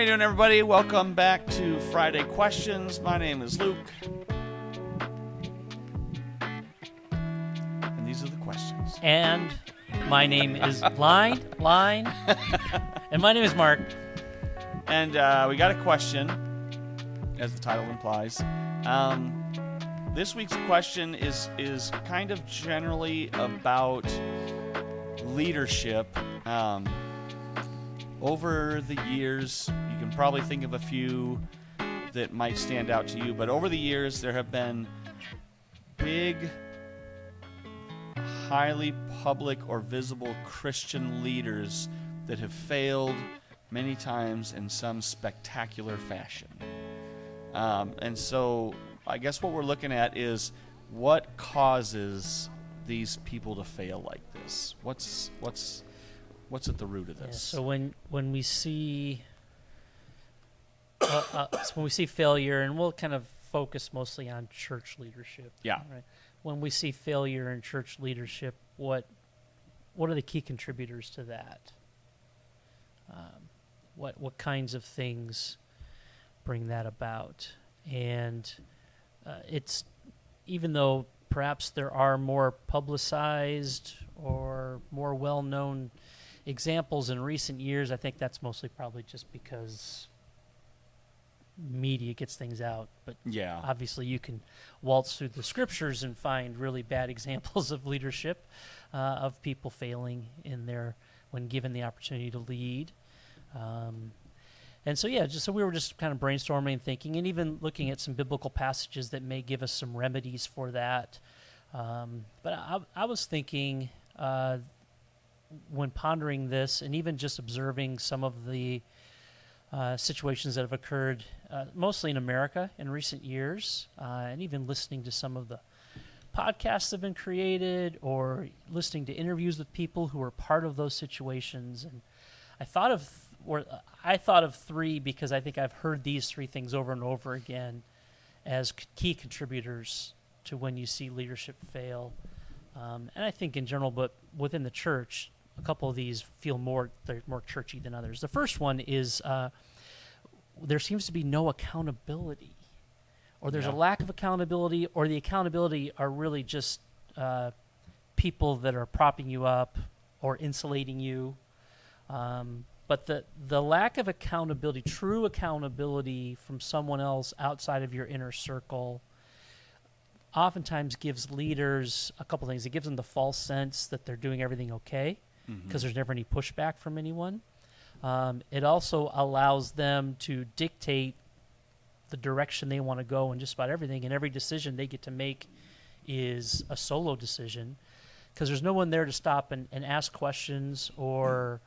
you doing, everybody? Welcome back to Friday Questions. My name is Luke. And these are the questions. And my name is Line. And my name is Mark. And we got a question, as the title implies. This week's question is kind of generally about leadership. Over the years, you can probably think of a few that might stand out to you, but over the years there have been big, highly public or visible Christian leaders that have failed many times in some spectacular fashion. And so I guess what we're looking at is what causes these people to fail like this? What's at the root of this? Yeah, so when we see failure, and we'll kind of focus mostly on church leadership. Yeah. Right. When we see failure in church leadership, what are the key contributors to that? What kinds of things bring that about? And it's, even though perhaps there are more publicized or more well-known examples in recent years, I think that's mostly probably just because media gets things out. But yeah, obviously you can waltz through the scriptures and find really bad examples of leadership, of people failing when given the opportunity to lead. And so, so we were just kind of brainstorming and thinking, and even looking at some biblical passages that may give us some remedies for that. But I was thinking, when pondering this, and even just observing some of the situations that have occurred, mostly in America in recent years, and even listening to some of the podcasts that have been created, or listening to interviews with people who were part of those situations, and I thought of three because I think I've heard these three things over and over again as key contributors to when you see leadership fail. And I think in general, but within the church, a couple of these feel they're more churchy than others. The first one is there seems to be no accountability, or there's a lack of accountability, or the accountability are really just people that are propping you up or insulating you. But the lack of accountability, true accountability from someone else outside of your inner circle, oftentimes gives leaders a couple things. It gives them the false sense that they're doing everything okay, because there's never any pushback from anyone. It also allows them to dictate the direction they want to go in just about everything, and every decision they get to make is a solo decision, because there's no one there to stop and ask questions or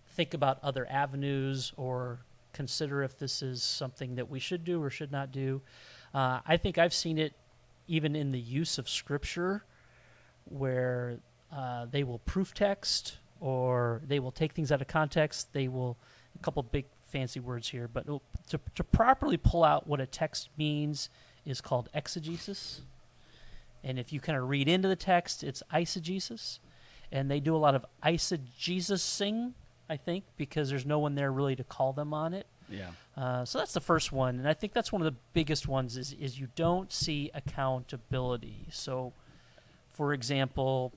think about other avenues or consider if this is something that we should do or should not do. I think I've seen it even in the use of Scripture, where they will proof text, or they will take things out of context. They will, a couple big fancy words here, but to properly pull out what a text means is called exegesis. And if you kind of read into the text, it's eisegesis. And they do a lot of eisegesising, I think, because there's no one there really to call them on it. Yeah. So that's the first one, and I think that's one of the biggest ones is you don't see accountability. So, for example,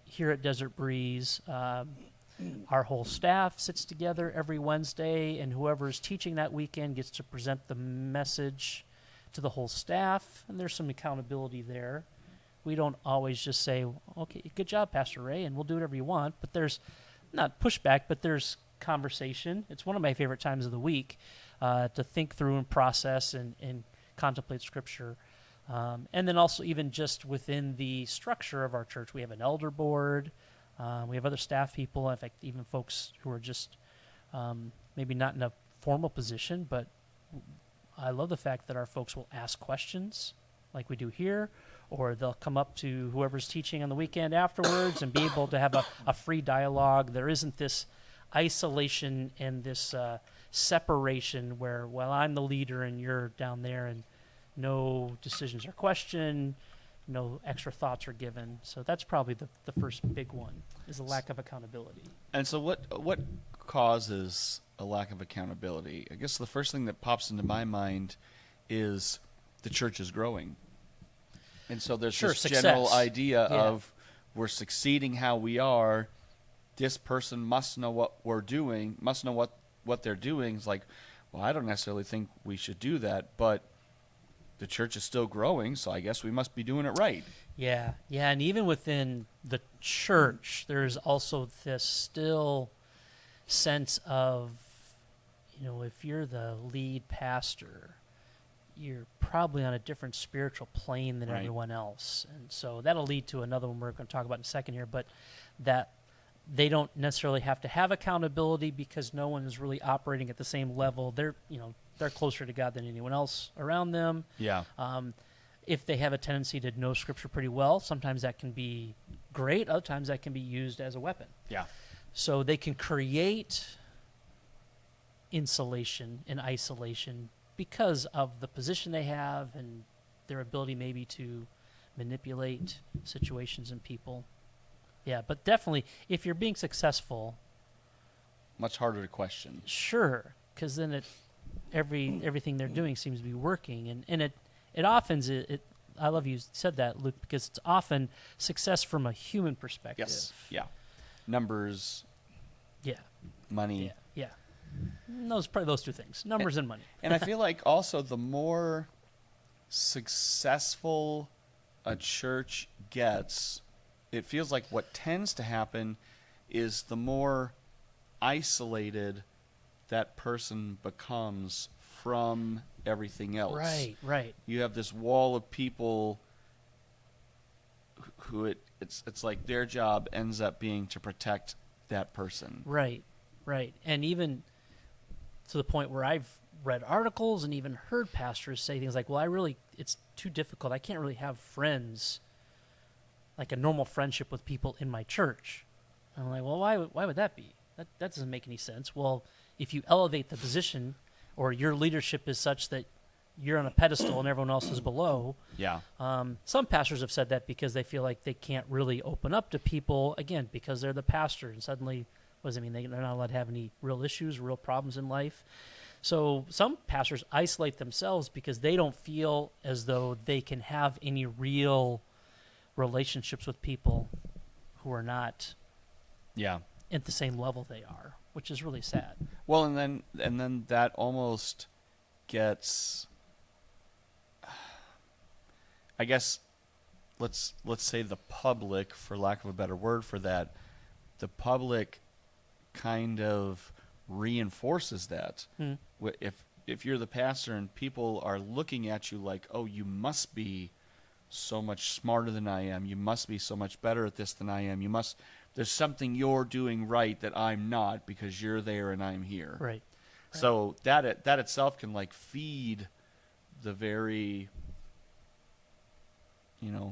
here at Desert Breeze, our whole staff sits together every Wednesday, and whoever is teaching that weekend gets to present the message to the whole staff, and there's some accountability there. We don't always just say, okay, good job, Pastor Ray, and we'll do whatever you want, but there's not pushback, but there's conversation. It's one of my favorite times of the week to think through and process and contemplate Scripture. And then also even just within the structure of our church, we have an elder board. We have other staff people, in fact, even folks who are just maybe not in a formal position, but I love the fact that our folks will ask questions like we do here, or they'll come up to whoever's teaching on the weekend afterwards and be able to have a free dialogue. There isn't this isolation and this separation where, well, I'm the leader and you're down there, and no decisions are questioned, no extra thoughts are given. So that's probably the first big one, is the lack of accountability. And so what causes a lack of accountability? I guess the first thing that pops into my mind is the church is growing. And so there's Sure, this success. general idea Yeah. of we're succeeding how we are. This person must know what we're doing, must know what they're doing. It's like, well, I don't necessarily think we should do that, but the church is still growing, so I guess we must be doing it right. Yeah, and even within the church, there's also this still sense of, if you're the lead pastor, you're probably on a different spiritual plane than Right. everyone else. And so that'll lead to another one we're going to talk about in a second here, but that they don't necessarily have to have accountability because no one is really operating at the same level. They're closer to God than anyone else around them. Yeah. If they have a tendency to know Scripture pretty well, sometimes that can be great. Other times that can be used as a weapon. Yeah. So they can create insulation and isolation because of the position they have and their ability maybe to manipulate situations and people. Yeah, but definitely, if you're being successful, Much harder to question. sure, because then everything they're doing seems to be working, and it often it. I love you said that, Luke, because it's often success from a human perspective. Yes. Yeah. Numbers, Yeah. money. Yeah. Probably those two things: numbers and money. And I feel like also the more successful a church gets, it feels like what tends to happen is the more isolated that person becomes from everything else. Right. You have this wall of people who it's like their job ends up being to protect that person. Right. And even to the point where I've read articles and even heard pastors say things like, well, it's too difficult. I can't really have friends, like a normal friendship with people in my church. And I'm like, well, why would that be? That doesn't make any sense. Well, if you elevate the position or your leadership is such that you're on a pedestal and everyone else is below. Yeah. Some pastors have said that because they feel like they can't really open up to people, again, because they're the pastor, and suddenly, what does it mean? They're not allowed to have any real issues, real problems in life. So some pastors isolate themselves because they don't feel as though they can have any real relationships with people who are not Yeah. at the same level they are, which is really sad. Well, and then that almost gets, I guess, let's say the public, for lack of a better word for that, the public kind of reinforces that. If you're the pastor and people are looking at you like, oh, you must be so much smarter than I am, you must be so much better at this than I am, there's something you're doing right that I'm not because you're there and I'm here. Right. So that itself can like feed the very,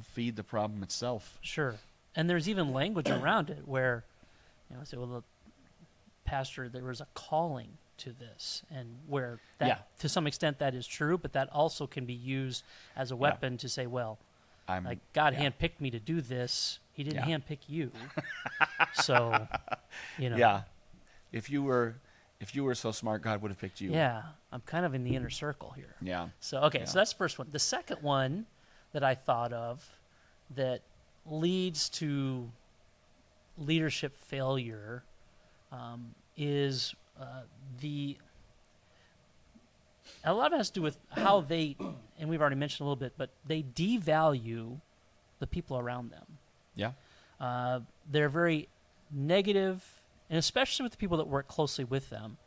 feed the problem itself. Sure. And there's even language around it where, say, well, the pastor, there was a calling to this, and where that, to some extent, that is true, but that also can be used as a weapon to say, well, God handpicked me to do this. He didn't handpick you. So, Yeah. If you were so smart, God would have picked you. Yeah. I'm kind of in the inner circle here. Yeah. So, okay, so that's the first one. The second one that I thought of that leads to leadership failure is a lot of it has to do with how they, and we've already mentioned a little bit, but they devalue the people around them. Yeah. They're very negative, and especially with the people that work closely with them.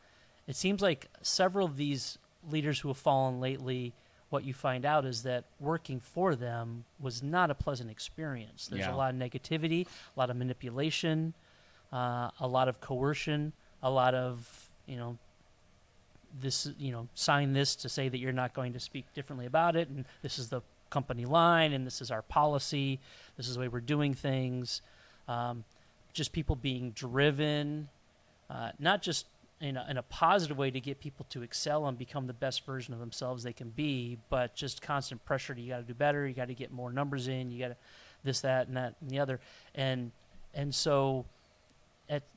It seems like several of these leaders who have fallen lately, what you find out is that working for them was not a pleasant experience. There's a lot of negativity, a lot of manipulation, a lot of coercion, a lot of, sign this to say that you're not going to speak differently about it, and this is the company line, and this is our policy, this is the way we're doing things. Just people being driven, not just in a positive way to get people to excel and become the best version of themselves they can be, but just constant pressure to, you got to do better, you got to get more numbers in, you got to this, that, and that, and the other. And so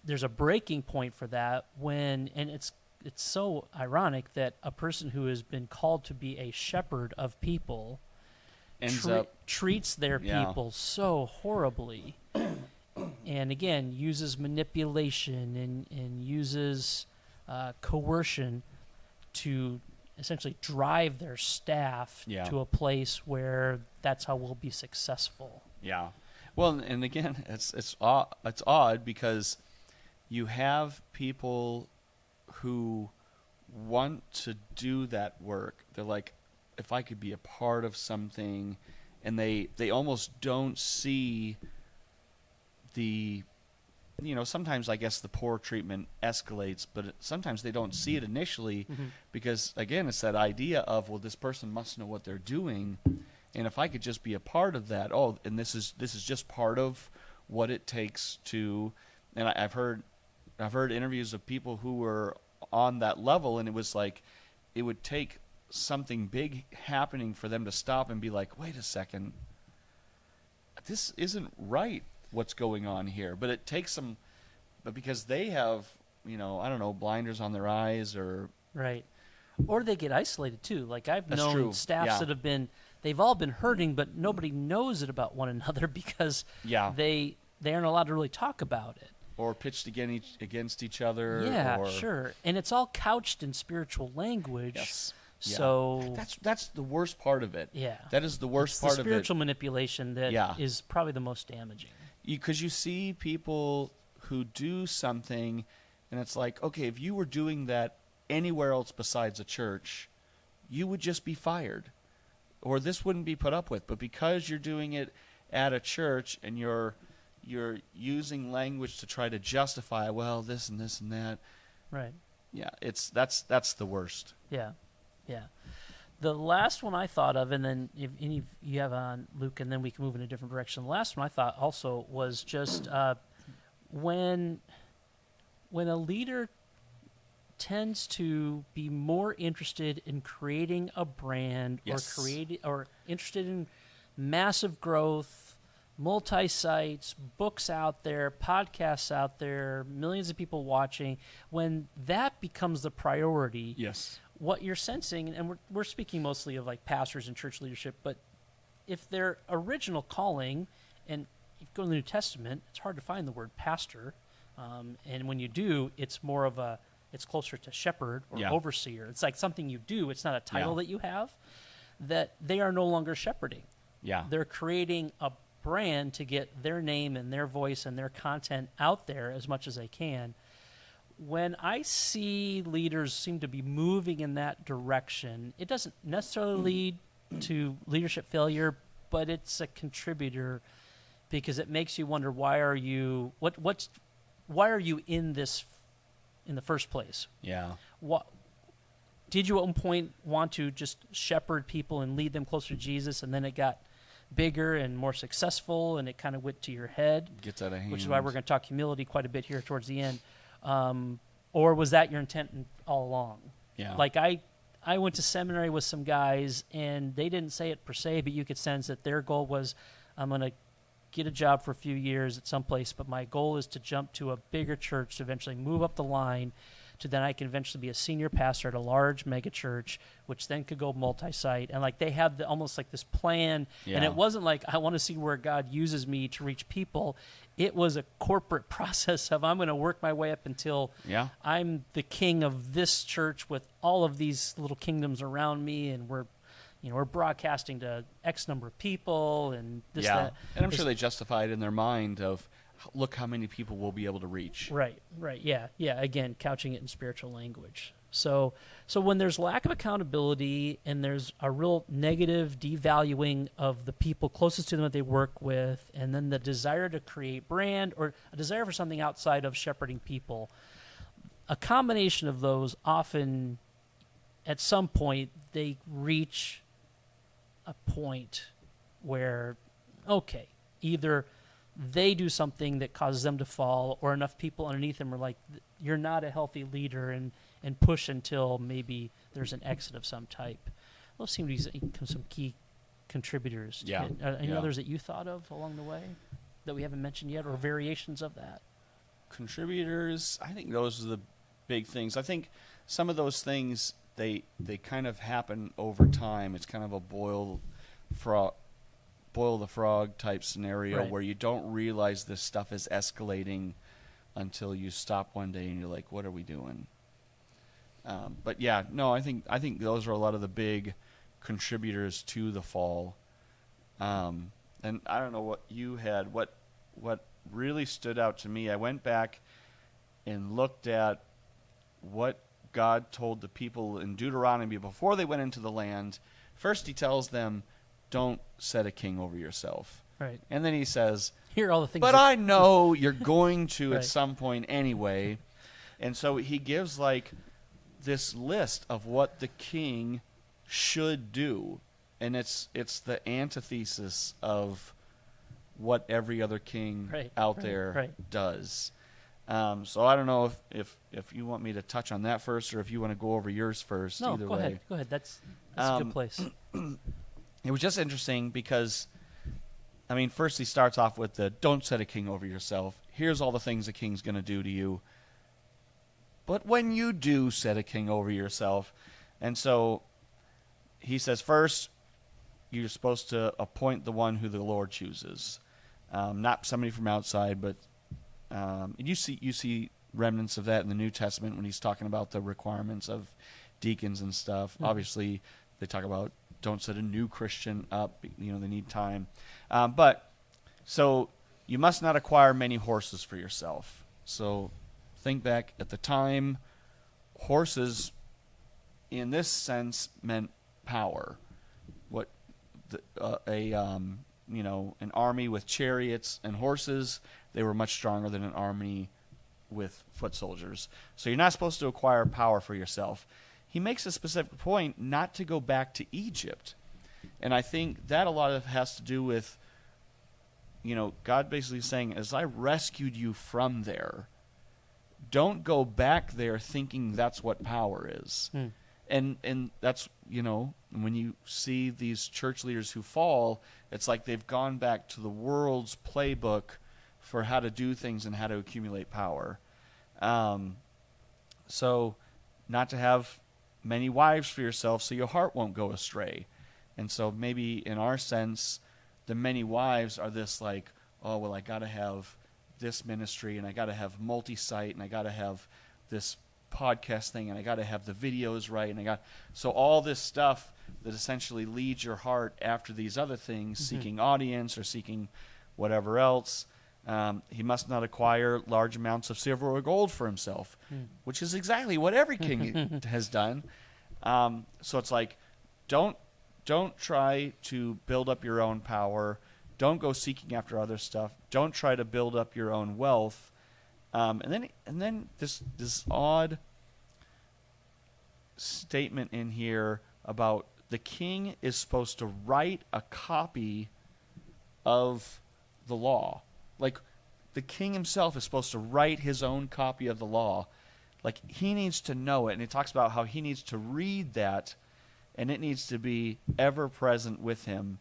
there's a breaking point for that when, and it's so ironic that a person who has been called to be a shepherd of people ends up treats their Yeah. people so horribly, and again uses manipulation and uses coercion to essentially drive their staff Yeah. to a place where that's how we'll be successful. Yeah. Well, and again, it's odd because you have people who want to do that work. They're like, if I could be a part of something, and they almost don't see the, sometimes I guess the poor treatment escalates, but sometimes they don't see it initially because, again, it's that idea of, well, this person must know what they're doing. And if I could just be a part of that, and this is just part of what it takes to, and I've heard interviews of people who were on that level, and it was like it would take something big happening for them to stop and be like, wait a second, this isn't right what's going on here. But it takes some, but because they have, I don't know, blinders on their eyes or Right. Or they get isolated too. Like I've That's known true. staffs Yeah. that have been, they've all been hurting, but nobody knows it about one another because yeah, they aren't allowed to really talk about it. or pitched against each other. Yeah, or, sure. And it's all couched in spiritual language. Yes. Yeah. So That's the worst part of it. yeah. That is the worst It's part the of it. spiritual manipulation that is Yeah. probably the most damaging. Because you see people who do something, and it's like, okay, if you were doing that anywhere else besides a church, you would just be fired, or this wouldn't be put up with. But because you're doing it at a church and you're using language to try to justify, well, this and this and that, Right. yeah, that's the worst. Yeah. Yeah. The last one I thought of, and then if any of you have on, Luke, and then we can move in a different direction. The last one I thought also was just when a leader tends to be more interested in creating a brand Yes. or interested in massive growth, multi-sites, books out there, podcasts out there, millions of people watching, when that becomes the priority, Yes. what you're sensing, and we're speaking mostly of like pastors and church leadership, but if their original calling, and if you go to the New Testament, it's hard to find the word pastor, and when you do, it's closer to shepherd or Yeah. overseer. It's like something you do. It's not a title Yeah. that you have. That they are no longer shepherding. Yeah. They're creating a brand to get their name and their voice and their content out there as much as they can. When I see leaders seem to be moving in that direction, it doesn't necessarily lead to leadership failure, but it's a contributor because it makes you wonder, why are you in this in the first place? Yeah. What did you at one point want to just shepherd people and lead them closer to Jesus, and then it got bigger and more successful and it kind of went to your head, Gets out of hand. which is why we're going to talk humility quite a bit here towards the end? Or was that your intent all along? Yeah. Like I went to seminary with some guys, and they didn't say it per se, but you could sense that their goal was, I'm going to get a job for a few years at some place, but my goal is to jump to a bigger church to eventually move up the line to then I can eventually be a senior pastor at a large mega church, which then could go multi-site. And like they have almost like this plan. Yeah. And it wasn't like, I want to see where God uses me to reach people. It was a corporate process of, I'm going to work my way up until Yeah. I'm the king of this church with all of these little kingdoms around me, and we're broadcasting to X number of people and this, yeah. that. And I'm sure they justify it in their mind of, look how many people we'll be able to reach. Right, yeah. Again, couching it in spiritual language. So when there's lack of accountability and there's a real negative devaluing of the people closest to them that they work with, and then the desire to create brand or a desire for something outside of shepherding people, a combination of those often, at some point, they reach a point where, okay, either they do something that causes them to fall, or enough people underneath them are like, you're not a healthy leader, and push until maybe there's an exit of some type. Those seem to be some key contributors. Yeah. Any Yeah. others that you thought of along the way that we haven't mentioned yet, or variations of that? contributors, I think those are the big things. I think some of those things they kind of happen over time. It's kind of a boil the frog type scenario Right. where you don't realize this stuff is escalating until you stop one day and you're like, what are we doing? But yeah, no, I think those are a lot of the big contributors to the fall. And I don't know what you had. What really stood out to me, I went back and looked at what God told the people in Deuteronomy before they went into the land. First, he tells them, don't set a king over yourself. Right. And then he says, Here are all the things. but I know you're going to Right. at some point anyway. And so he gives like this list of what the king should do. And it's the antithesis of what every other king Right, out right, there right. does. So I don't know if you want me to touch on that first or if you want to go over yours first. No, Either go way. ahead. Go ahead. That's a good place. It was just interesting because, I mean, first he starts off with the don't set a king over yourself. Here's all the things a king's going to do to you. But when you do set a king over yourself, and so he says first, you're supposed to appoint the one who the Lord chooses. Not somebody from outside, but and you see remnants of that in the New Testament when he's talking about the requirements of deacons and stuff. Mm-hmm. Obviously, they talk about don't set a new Christian up. You know, they need time. But so you must not acquire many horses for yourself. So think back at the time, horses in this sense meant power. What an army with chariots and horses, they were much stronger than an army with foot soldiers. So you're not supposed to acquire power for yourself. He makes a specific point not to go back to Egypt. And I think that a lot of it has to do with, God basically saying, as I rescued you from there, don't go back there thinking that's what power is. And that's, when you see these church leaders who fall, it's like they've gone back to the world's playbook for how to do things and how to accumulate power. So not to have many wives for yourself so your heart won't go astray. And so maybe in our sense, the many wives are this like, oh, well, I got to have this ministry and I got to have multi-site and I got to have this podcast thing and I got to have the videos right. And so all this stuff that essentially leads your heart after these other things, seeking audience or seeking whatever else. He must not acquire large amounts of silver or gold for himself, which is exactly what every king has done. So it's like, don't try to build up your own power. Don't go seeking after other stuff. Don't try to build up your own wealth. And then this odd statement in here about the king is supposed to write a copy of the law. Like, the king himself is supposed to write his own copy of the law. Like, he needs to know it. And it talks about how he needs to read that, and it needs to be ever present with him.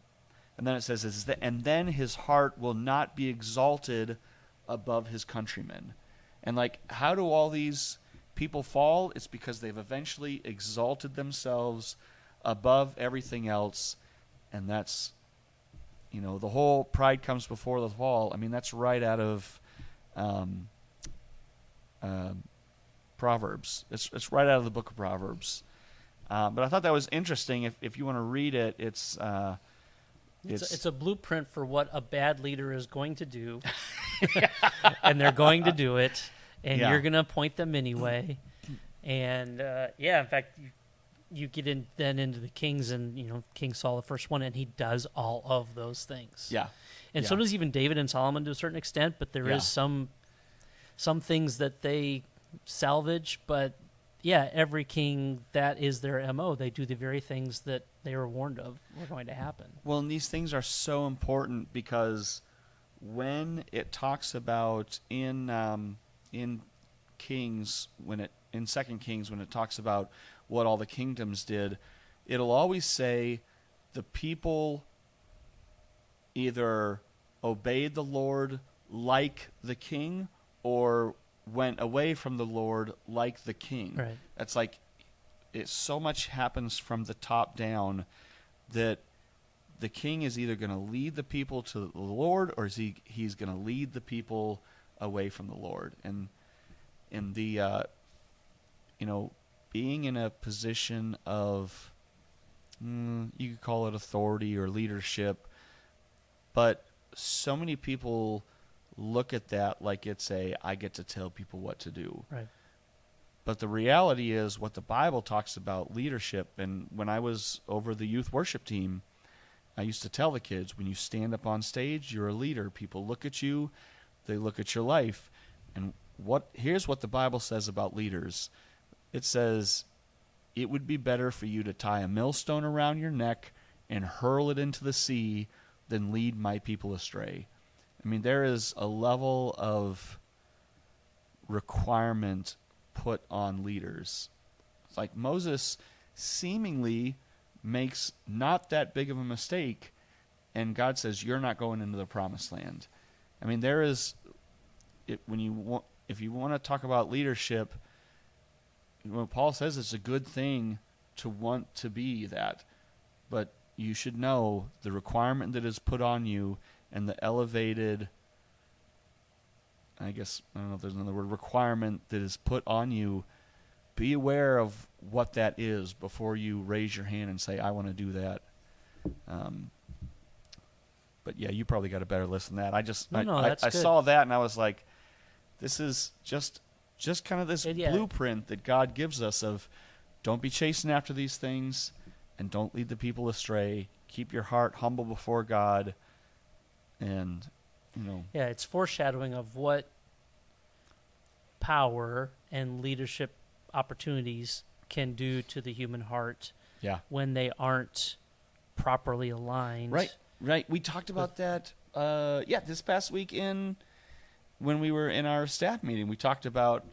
And then it says, and then his heart will not be exalted above his countrymen. And, like, how do all these people fall? It's because they've eventually exalted themselves above everything else. And that's, the whole pride comes before the fall. I mean, that's right out of Proverbs. It's right out of the book of Proverbs. But I thought that was interesting. If you want to read it, it's a blueprint for what a bad leader is going to do, and they're going to do it, and you're going to appoint them anyway. And in fact, you get into the kings, and King Saul, the first one, and he does all of those things. Yeah, and so does even David and Solomon to a certain extent. But there is some things that they salvage, but. Yeah, every king, that is their MO. They do the very things that they were warned of were going to happen. Well, and these things are so important because when it talks about in Kings, in 2 Kings, when it talks about what all the kingdoms did, it'll always say the people either obeyed the Lord like the king or went away from the Lord like the king. Right. That's like so much happens from the top down that the king is either going to lead the people to the Lord, or he's going to lead the people away from the Lord. And in the being in a position of you could call it authority or leadership, but so many people look at that like it's I get to tell people what to do. Right. But the reality is what the Bible talks about leadership. And when I was over the youth worship team, I used to tell the kids, when you stand up on stage, you're a leader. People look at you, they look at your life. And here's what the Bible says about leaders. It says, it would be better for you to tie a millstone around your neck and hurl it into the sea than lead my people astray. I mean, there is a level of requirement put on leaders. It's like Moses seemingly makes not that big of a mistake, and God says, you're not going into the promised land. I mean, there is, if you want to talk about leadership, when Paul says it's a good thing to want to be that, but you should know the requirement that is put on you and the elevated, I guess, I don't know if there's another word, requirement that is put on you. Be aware of what that is before you raise your hand and say, I want to do that. But yeah, you probably got a better list than that. I saw that and I was like, this is just kind of this blueprint that God gives us of don't be chasing after these things and don't lead the people astray. Keep your heart humble before God. And, Yeah, it's foreshadowing of what power and leadership opportunities can do to the human heart when they aren't properly aligned. Right. We talked about that, this past week when we were in our staff meeting. We talked about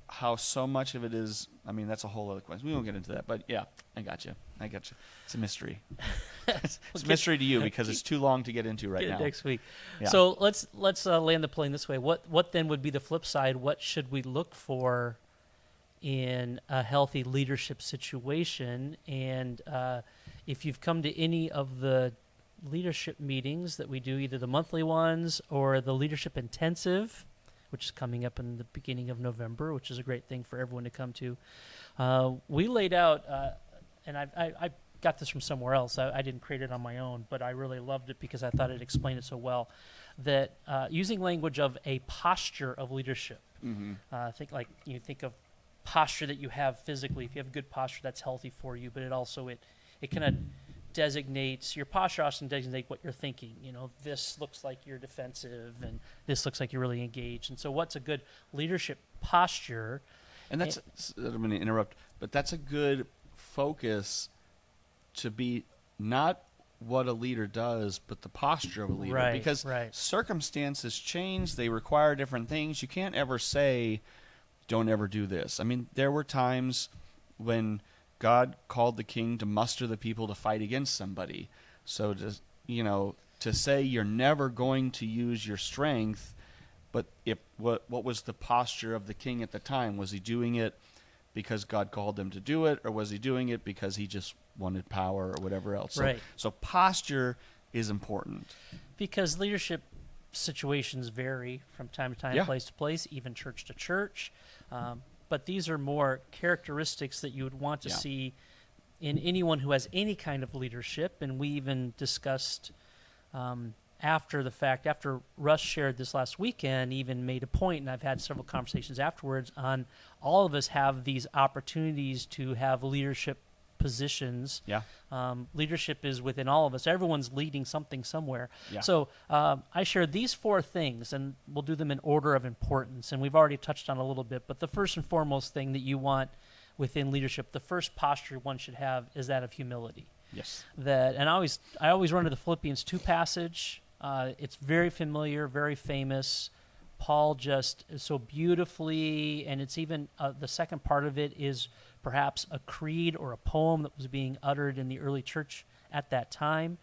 how so much of it is, I mean, that's a whole other question. We won't get into that, but yeah, I got you. It's a mystery. It's a mystery to you because it's too long to get into right now. Next week. Yeah. So let's land the plane this way. What then would be the flip side? What should we look for in a healthy leadership situation? And if you've come to any of the leadership meetings that we do, either the monthly ones or the leadership intensive, which is coming up in the beginning of November, which is a great thing for everyone to come to. We laid out, and I got this from somewhere else. I didn't create it on my own, but I really loved it because I thought it explained it so well, that using language of a posture of leadership. Mm-hmm. Think of posture that you have physically. If you have a good posture, that's healthy for you, but it also, it kind of designates, your posture also designates what you're thinking. This looks like you're defensive and this looks like you're really engaged. And so what's a good leadership posture? And that's, I'm going to interrupt, but that's a good focus to be not what a leader does, but the posture of a leader. Right, because right. Circumstances change, they require different things. You can't ever say, don't ever do this. I mean, there were times when God called the king to muster the people to fight against somebody. So to say you're never going to use your strength, but what was the posture of the king at the time? Was he doing it because God called him to do it, or was he doing it because he just wanted power or whatever else? Right. So posture is important. Because leadership situations vary from time to time, place to place, even church to church. But these are more characteristics that you would want to see in anyone who has any kind of leadership. And we even discussed after the fact, after Russ shared this last weekend, even made a point, and I've had several conversations afterwards, on all of us have these opportunities to have leadership positions. Yeah. Leadership is within all of us. Everyone's leading something somewhere. Yeah. So I shared these 4 things, and we'll do them in order of importance. And we've already touched on a little bit, but the first and foremost thing that you want within leadership, the first posture one should have, is that of humility. Yes. And I always run to the Philippians 2 passage. It's very familiar, very famous. Paul just so beautifully, and it's even the second part of it is perhaps a creed or a poem that was being uttered in the early church at that time.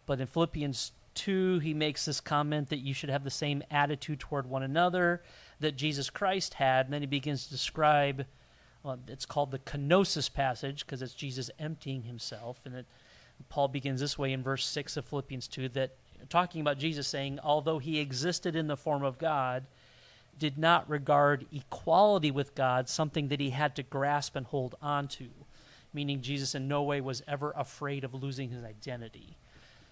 But in Philippians 2, he makes this comment that you should have the same attitude toward one another that Jesus Christ had. And then he begins to describe, well, it's called the kenosis passage because it's Jesus emptying himself. And Paul begins this way in verse 6 of Philippians 2, that talking about Jesus saying, although he existed in the form of God, did not regard equality with God something that he had to grasp and hold on to, meaning Jesus in no way was ever afraid of losing his identity.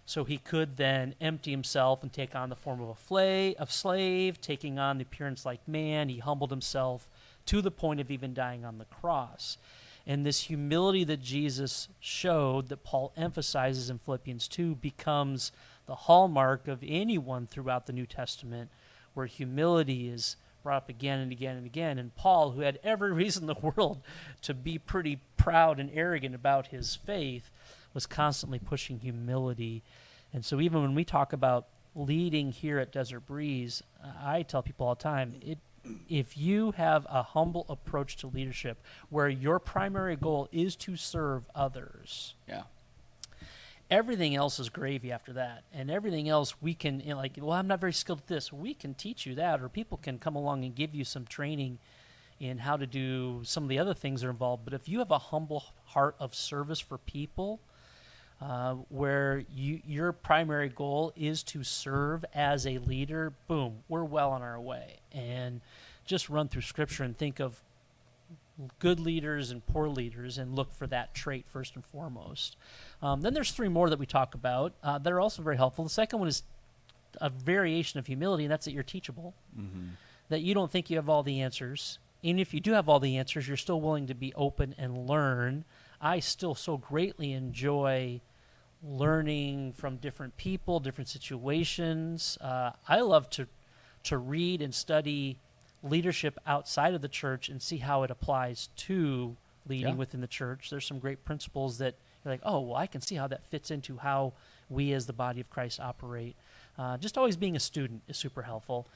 So he could then empty himself and take on the form of a slave, taking on the appearance like man. He humbled himself to the point of even dying on the cross. And this humility that Jesus showed, that Paul emphasizes in Philippians 2, becomes the hallmark of anyone throughout the New Testament, where humility is brought up again and again and again. And Paul, who had every reason in the world to be pretty proud and arrogant about his faith, was constantly pushing humility. And so even when we talk about leading here at Desert Breeze, I tell people all the time, if you have a humble approach to leadership where your primary goal is to serve others, everything else is gravy after that. And everything else we can, well, I'm not very skilled at this. We can teach you that, or people can come along and give you some training in how to do some of the other things that are involved. But if you have a humble heart of service for people, where your primary goal is to serve as a leader, boom, we're well on our way. And just run through Scripture and think of good leaders and poor leaders and look for that trait first and foremost. Then there's 3 more that we talk about that are also very helpful. The second one is a variation of humility, and that's that you're teachable, that you don't think you have all the answers. Even if you do have all the answers, you're still willing to be open and learn. I still so greatly enjoy learning from different people, different situations. I love to read and study leadership outside of the church and see how it applies to leading within the church. There's some great principles that you're like, oh, well, I can see how that fits into how we as the body of Christ operate. Just always being a student is super helpful.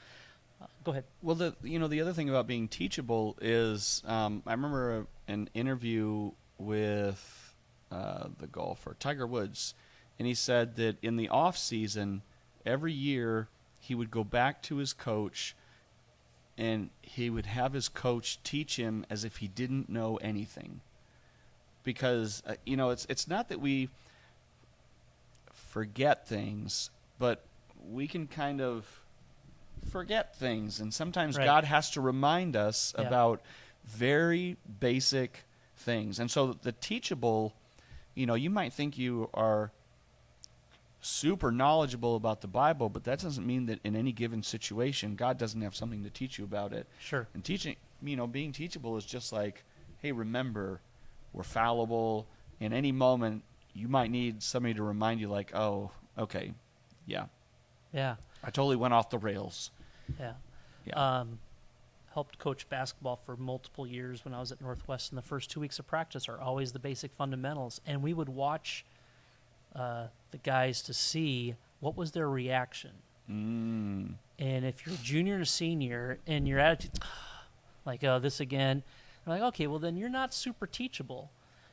Go ahead. Well, the other thing about being teachable is I remember an interview with the golfer Tiger Woods, and he said that in the off season, every year he would go back to his coach, and he would have his coach teach him as if he didn't know anything, because it's not that we forget things, but we can kind of forget things, and sometimes God has to remind us about very basic things. And so the teachable, you might think you are super knowledgeable about the Bible, but that doesn't mean that in any given situation God doesn't have something to teach you about it. Sure. And teaching, being teachable is just like, hey, remember, we're fallible. In any moment you might need somebody to remind you, like, oh, okay, yeah, I totally went off the rails. Helped coach basketball for multiple years when I was at Northwest, and the first 2 weeks of practice are always the basic fundamentals, and we would watch the guys to see what was their reaction. And if you're a junior and a senior and your attitude like, oh, this again, I'm like, okay, well then you're not super teachable,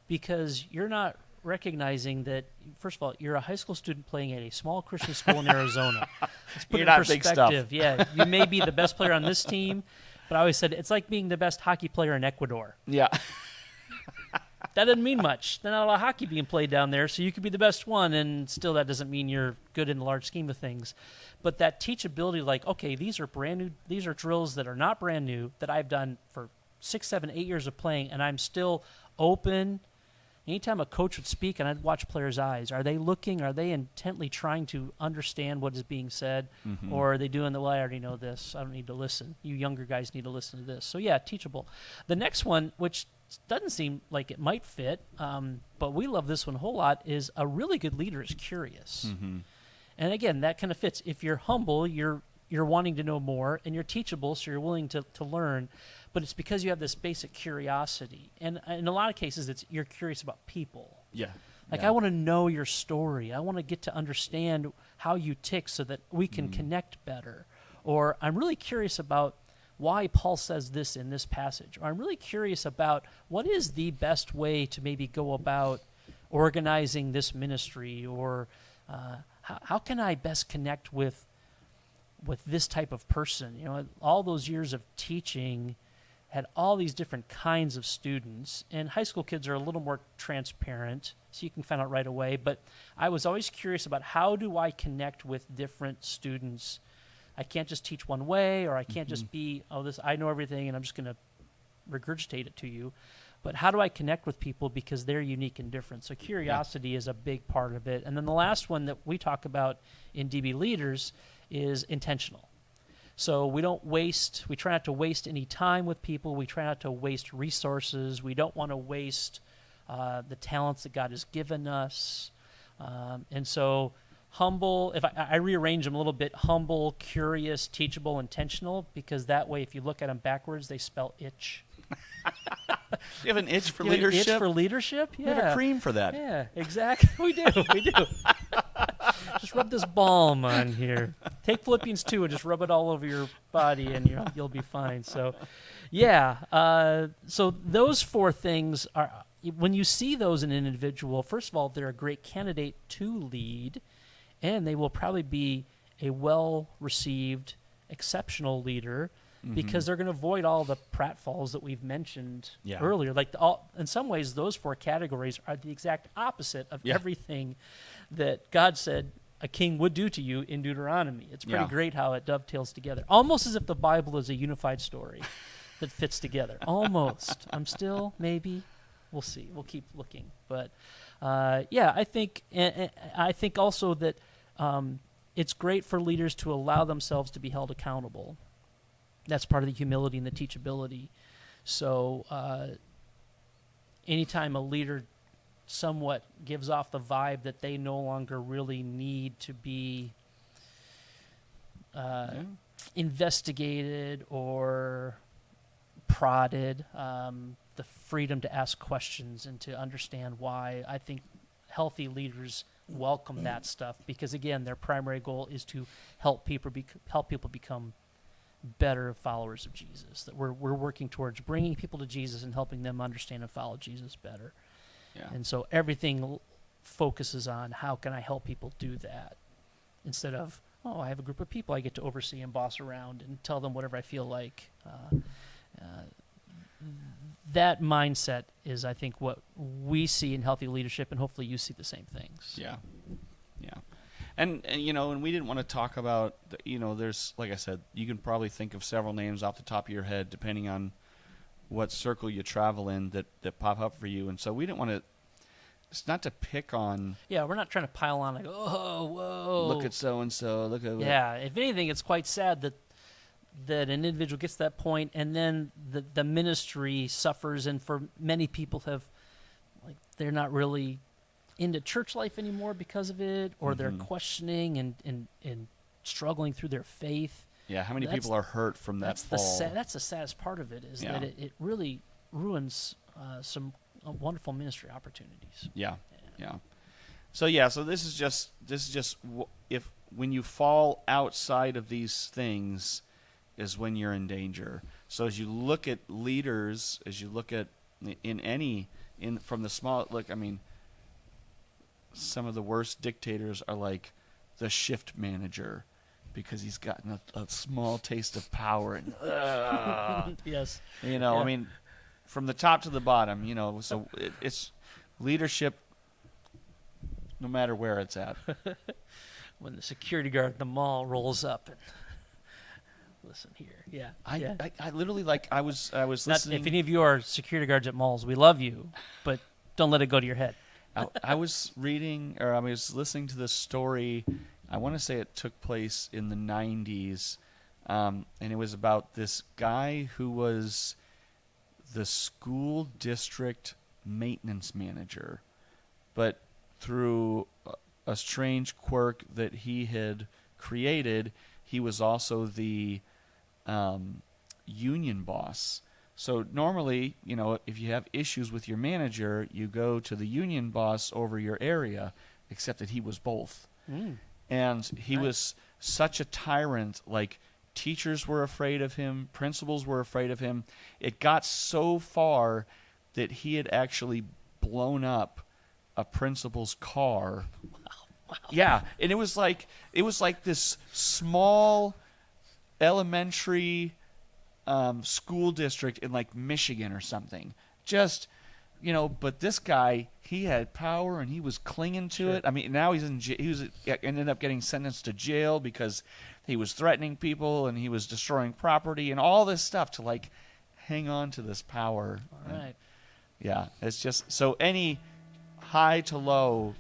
because you're not recognizing that, first of all, you're a high school student playing at a small Christian school in Arizona. Let's put You're it in not big stuff. perspective. Yeah, you may be the best player on this team, but I always said it's like being the best hockey player in Ecuador. Yeah. That doesn't mean much. There's not a lot of hockey being played down there, so you could be the best one, and still that doesn't mean you're good in the large scheme of things. But that teachability, like, okay, these are brand new, these are drills that are not brand new, that I've done for 6, 7, 8 years of playing, and I'm still open. Anytime a coach would speak and I'd watch players' eyes, are they looking, are they intently trying to understand what is being said, or are they doing the, well, I already know this, I don't need to listen. You younger guys need to listen to this. So yeah, teachable. The next one, which doesn't seem like it might fit, but we love this one a whole lot, is a really good leader is curious. And again, that kind of fits. If you're humble, you're wanting to know more, and you're teachable, so you're willing to learn. But it's because you have this basic curiosity. And in a lot of cases, you're curious about people. Yeah. Like, I want to know your story. I want to get to understand how you tick so that we can connect better. Or I'm really curious about why Paul says this in this passage. Or I'm really curious about what is the best way to maybe go about organizing this ministry. Or how can I best connect with this type of person? You know, all those years of teaching had all these different kinds of students, and high school kids are a little more transparent, so you can find out right away. But I was always curious about how do I connect with different students. I can't just teach one way, or I can't just be, I know everything and I'm just going to regurgitate it to you. But how do I connect with people because they're unique and different? So curiosity is a big part of it. And then the last one that we talk about in DB Leaders is intentional. So we try not to waste any time with people. We try not to waste resources. We don't want to waste the talents that God has given us. And so humble, if I rearrange them a little bit, humble, curious, teachable, intentional, because that way if you look at them backwards, they spell itch. You have an itch for You have an leadership? itch for leadership? Yeah. We have a cream for that. Yeah, exactly. We do. Just rub this balm on here. Take Philippians 2 and just rub it all over your body, and you'll be fine. So, yeah. So those four things are, when you see those in an individual, first of all, they're a great candidate to lead, and they will probably be a well-received, exceptional leader, because they're going to avoid all the pratfalls that we've mentioned earlier. Like in some ways, those four categories are the exact opposite of everything that God said a king would do to you in Deuteronomy. It's pretty great how it dovetails together. Almost as if the Bible is a unified story that fits together. Almost. I'm still, maybe. We'll see. We'll keep looking. But, I think also that it's great for leaders to allow themselves to be held accountable. That's part of the humility and the teachability. So anytime a leader somewhat gives off the vibe that they no longer really need to be investigated or prodded, the freedom to ask questions and to understand why, I think healthy leaders welcome that stuff, because again, their primary goal is to help people become better followers of Jesus. That we're working towards bringing people to Jesus and helping them understand and follow Jesus better. Yeah. And so everything focuses on how can I help people do that, instead of, I have a group of people I get to oversee and boss around and tell them whatever I feel like. That mindset is, I think, what we see in healthy leadership, and hopefully you see the same things. Yeah. And we didn't want to talk about, there's, like I said, you can probably think of several names off the top of your head, depending on what circle you travel in, that pop up for you. And so we didn't want to, it's not to pick on. Yeah, we're not trying to pile on like, oh, whoa. Look at so-and-so, look at. Yeah, if anything, it's quite sad that an individual gets to that point, and then the ministry suffers, and for many people they're not really into church life anymore because of it, or they're questioning and struggling through their faith. Yeah, how many people are hurt from that fall? That's the saddest part of it, is that it really ruins some wonderful ministry opportunities. Yeah. So this is just if when you fall outside of these things is when you're in danger. So as you look at leaders, as you look at from the small, some of the worst dictators are like the shift manager, because he's gotten a small taste of power, and yes, from the top to the bottom, so it's leadership no matter where it's at. When the security guard at the mall rolls up and listen here. I literally, I was listening. If any of you are security guards at malls, we love you, but don't let it go to your head. I was reading, or I was listening to this story. I want to say it took place in the 90s, and it was about this guy who was the school district maintenance manager, but through a strange quirk that he had created, he was also the union boss. So normally, if you have issues with your manager, you go to the union boss over your area, except that he was both. And he was such a tyrant, like teachers were afraid of him, principals were afraid of him. It got so far that he had actually blown up a principal's car Yeah, and it was like this small elementary school district in like Michigan or something. Just, but this guy, he had power and he was clinging to it. I mean, now he's ended up getting sentenced to jail because he was threatening people and he was destroying property and all this stuff to like hang on to this power. All right. Yeah, it's just so any high to low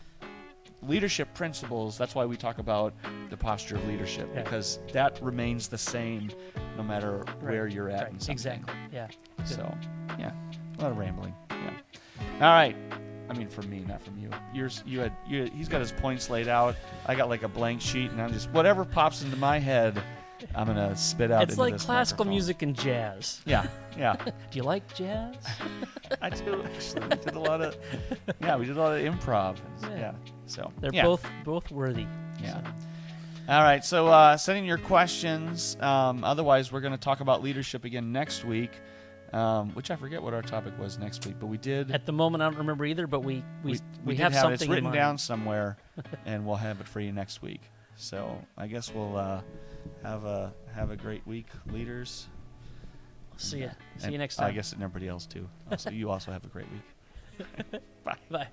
leadership principles. That's why we talk about the posture of leadership, because that remains the same no matter where you're at in something. Exactly. Yeah. Good. So, yeah, a lot of rambling. Yeah. All right. I mean, for me, not from you. He's got his points laid out. I got like a blank sheet, and I'm just whatever pops into my head, I'm gonna spit out. It's like this classical microphone. music and jazz. Yeah. Yeah. Do you like jazz? I do actually. We did a lot of improv. Yeah. So They're yeah. both worthy. Yeah. So. All right. So send in your questions. Otherwise, we're going to talk about leadership again next week, which I forget what our topic was next week, but we did. At the moment, I don't remember either, but we did have have something it. It's written in down mind. somewhere, and we'll have it for you next week. So I guess we'll have a great week, leaders. See you And next time. I guess and everybody else too. Also, you also have a great week. Bye. Bye.